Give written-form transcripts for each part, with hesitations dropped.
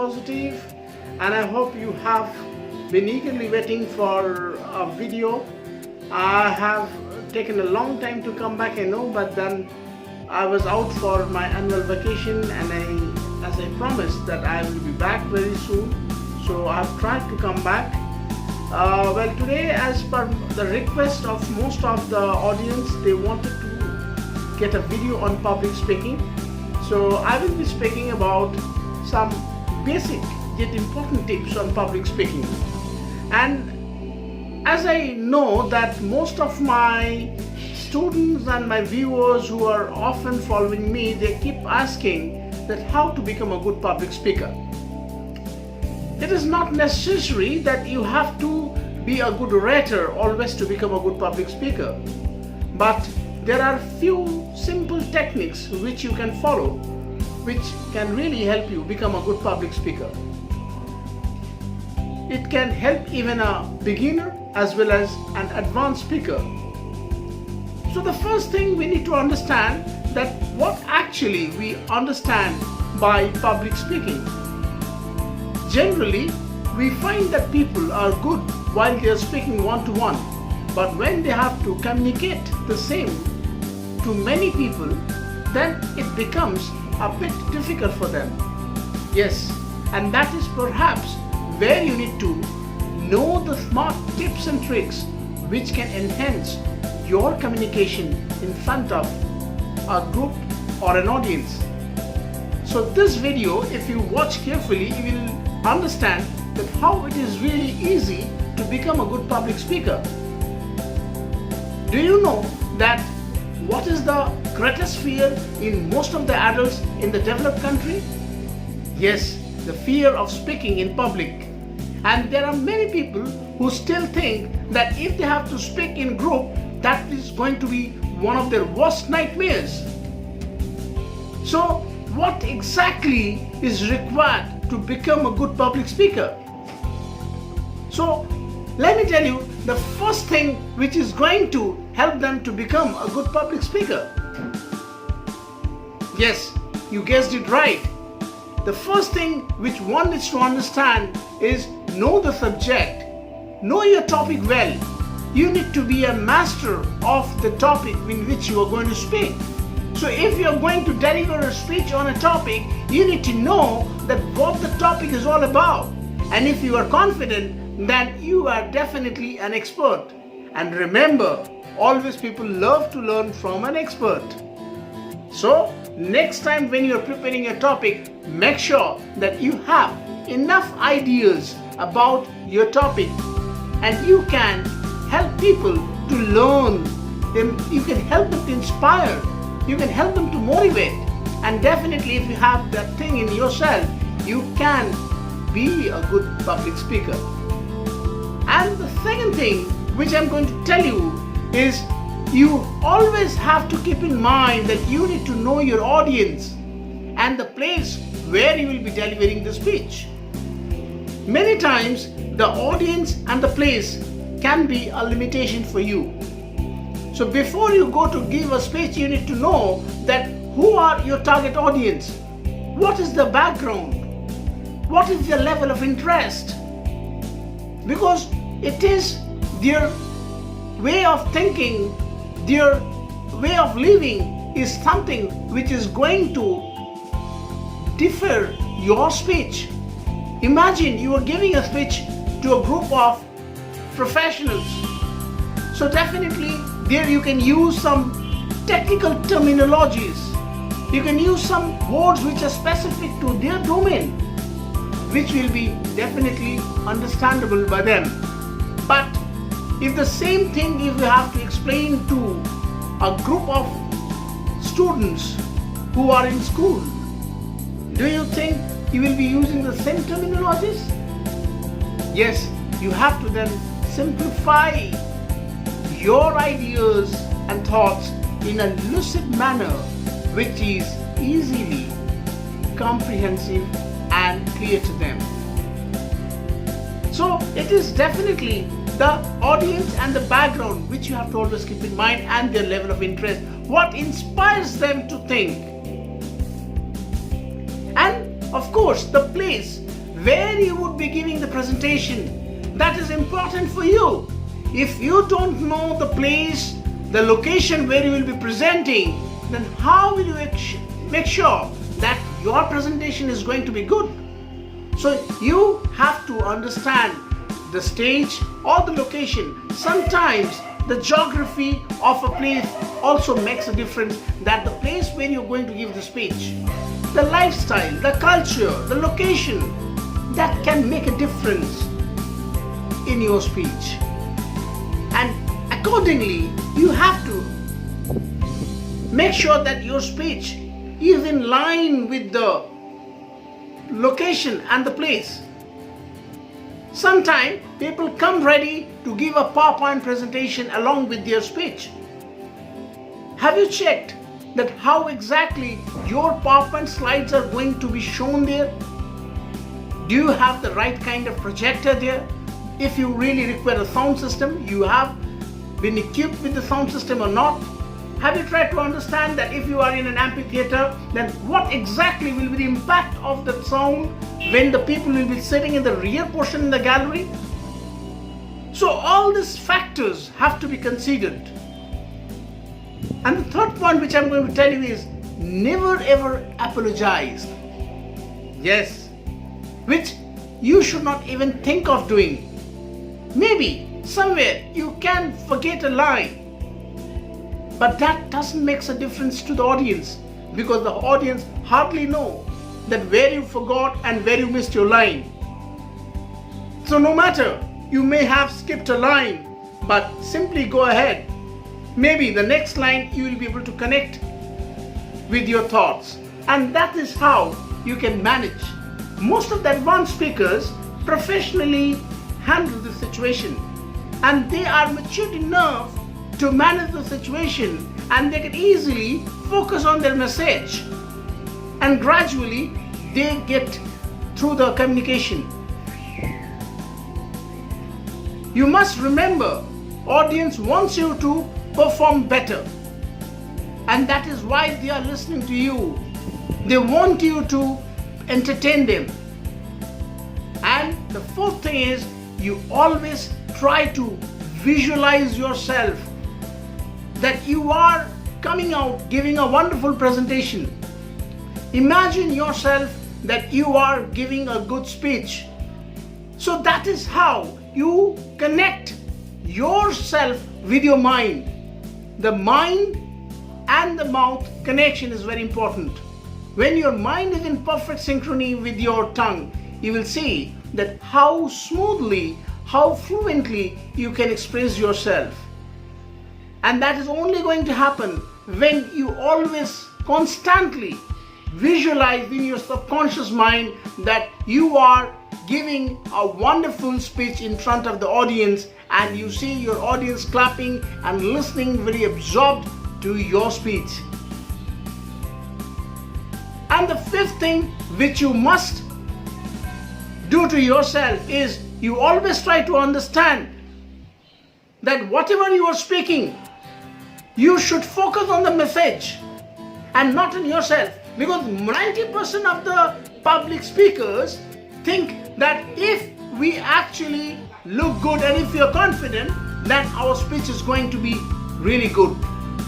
Positive, and I hope you have been eagerly waiting for a video. I have taken a long time to come back, I know, but then I was out for my annual vacation, and as I promised that I will be back very soon, so I've tried to come back. Well, today, as per the request of most of the audience, they wanted to get a video on public speaking. So I will be speaking about some basic yet important tips on public speaking. And as I know that most of my students and my viewers who are often following me, they keep asking that how to become a good public speaker. It is not necessary that you have to be a good orator always to become a good public speaker. But there are few simple techniques which you can follow, which can really help you become a good public speaker. It can help even a beginner as well as an advanced speaker. So the first thing we need to understand that what actually we understand by public speaking. Generally, we find that people are good while they are speaking one-to-one, but when they have to communicate the same to many people, then it becomes a bit difficult for them. Yes, and that is perhaps where you need to know the smart tips and tricks which can enhance your communication in front of a group or an audience. So this video, if you watch carefully, you will understand that how it is really easy to become a good public speaker. Do you know that what is the greatest fear in most of the adults in the developed country? Yes, the fear of speaking in public. And there are many people who still think that if they have to speak in group, that is going to be one of their worst nightmares. So what exactly is required to become a good public speaker? So let me tell you the first thing which is going to help them to become a good public speaker. Yes, you guessed it right. The first thing which one needs to understand is know the subject. Know your topic well. You need to be a master of the topic in which you are going to speak. So if you are going to deliver a speech on a topic, you need to know that what the topic is all about. And if you are confident, then you are definitely an expert. And remember, always people love to learn from an expert. So next time when you are preparing a topic, make sure that you have enough ideas about your topic and you can help people to learn them. You can help them to inspire. You can help them to motivate. And definitely if you have that thing in yourself, you can be a good public speaker. And the second thing which I'm going to tell you is you always have to keep in mind that you need to know your audience and the place where you will be delivering the speech. Many times the audience and the place can be a limitation for you. So before you go to give a speech, you need to know that who are your target audience? What is the background? What is their level of interest? Because it is their way of thinking, their way of living is something which is going to differ your speech. Imagine you are giving a speech to a group of professionals. So definitely there you can use some technical terminologies. You can use some words which are specific to their domain, which will be definitely understandable by them. But if the same thing if you have to explain to a group of students who are in school, do you think you will be using the same terminologies? Yes, you have to then simplify your ideas and thoughts in a lucid manner which is easily comprehensive and clear to them. So it is definitely the audience and the background which you have to always keep in mind, and their level of interest, what inspires them to think. And of course the place where you would be giving the presentation. That is important for you. If you don't know the place, the location where you will be presenting, then how will you make sure that your presentation is going to be good? So you have to understand the stage or the location. Sometimes the geography of a place also makes a difference, that the place where you're going to give the speech, the lifestyle, the culture, the location, that can make a difference in your speech. And accordingly, you have to make sure that your speech is in line with the location and the place. Sometimes people come ready to give a PowerPoint presentation along with their speech. Have you checked that how exactly your PowerPoint slides are going to be shown there? Do you have the right kind of projector there? If you really require a sound system, you have been equipped with the sound system or not? Have you tried to understand that if you are in an amphitheater, then what exactly will be the impact of the sound when the people will be sitting in the rear portion in the gallery? So all these factors have to be considered. And the third point which I'm going to tell you is never ever apologize. Yes, which you should not even think of doing. Maybe somewhere you can forget a line, but that doesn't make a difference to the audience, because the audience hardly know that where you forgot and where you missed your line. So no matter you may have skipped a line, but simply go ahead. Maybe the next line you will be able to connect with your thoughts, and that is how you can manage. Most of the advanced speakers professionally handle the situation, and they are matured enough to manage the situation, and they can easily focus on their message, and gradually they get through the communication. You must remember, audience wants you to perform better, and that is why they are listening to you. They want you to entertain them. And the fourth thing is, you always try to visualize yourself that you are coming out giving a wonderful presentation. Imagine yourself that you are giving a good speech. So that is how you connect yourself with your mind. The mind and the mouth connection is very important. When your mind is in perfect synchrony with your tongue, you will see that how smoothly, how fluently you can express yourself. And that is only going to happen when you always constantly visualize in your subconscious mind that you are giving a wonderful speech in front of the audience, and you see your audience clapping and listening very absorbed to your speech. And the fifth thing which you must do to yourself is you always try to understand that whatever you are speaking, you should focus on the message and not on yourself, because 90% of the public speakers think that if we actually look good and if we are confident, then our speech is going to be really good.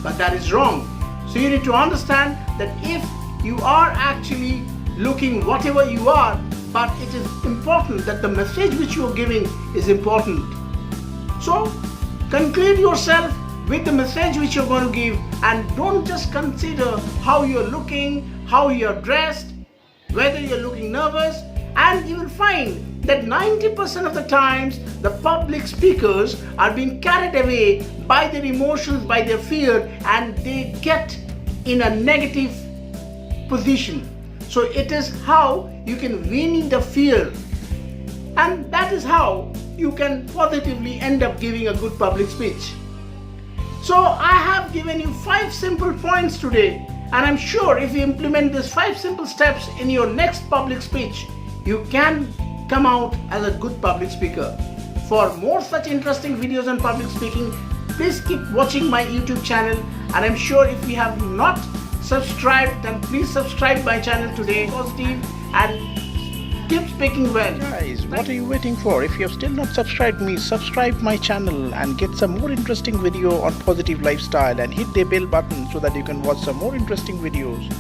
But that is wrong. So you need to understand that if you are actually looking whatever you are, but it is important that the message which you are giving is important. So conclude yourself with the message which you're going to give, and don't just consider how you're looking, how you're dressed, whether you're looking nervous. And you will find that 90% of the times the public speakers are being carried away by their emotions, by their fear, and they get in a negative position. So it is how you can win the fear, and that is how you can positively end up giving a good public speech. So I have given you 5 simple points today, and I'm sure if you implement these 5 simple steps in your next public speech, you can come out as a good public speaker. For more such interesting videos on public speaking, please keep watching my YouTube channel, and I'm sure if you have not subscribed, then please subscribe my channel today. Positive and Keep speaking well. Guys, what are you waiting for? If you have still not subscribed me, subscribe my channel and get some more interesting video on positive lifestyle and hit the bell button so that you can watch some more interesting videos.